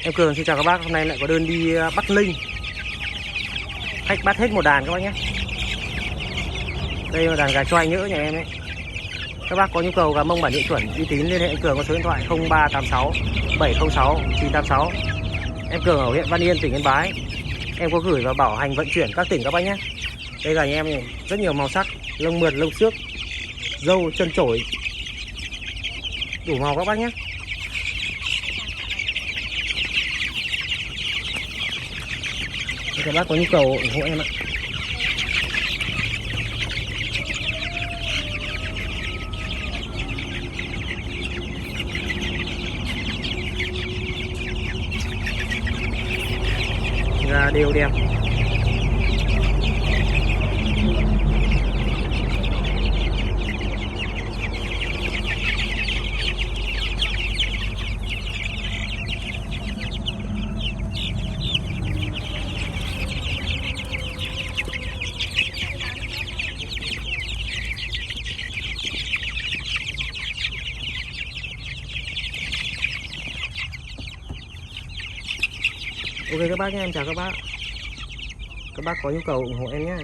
Em Cường xin chào các bác, hôm nay lại có đơn đi Bắc Ninh. Khách bắt hết một đàn các bác nhé. Đây là đàn gà choai nhỡ nhà em ấy. Các bác có nhu cầu gà mông bản địa chuẩn uy tín liên hệ em Cường có số điện thoại 0386 706 986. Em Cường ở huyện Văn Yên, tỉnh Yên Bái. Em có gửi và bảo hành vận chuyển các tỉnh các bác nhé. Đây là nhà em này, rất nhiều màu sắc, lông mượt, lông xước, râu, chân chổi, đủ màu các bác nhé. Các bác có nhu cầu ủng hộ em ạ. Gà đều đẹp. Ok các bác nhé, em chào các bác. Các bác có nhu cầu ủng hộ em nhé.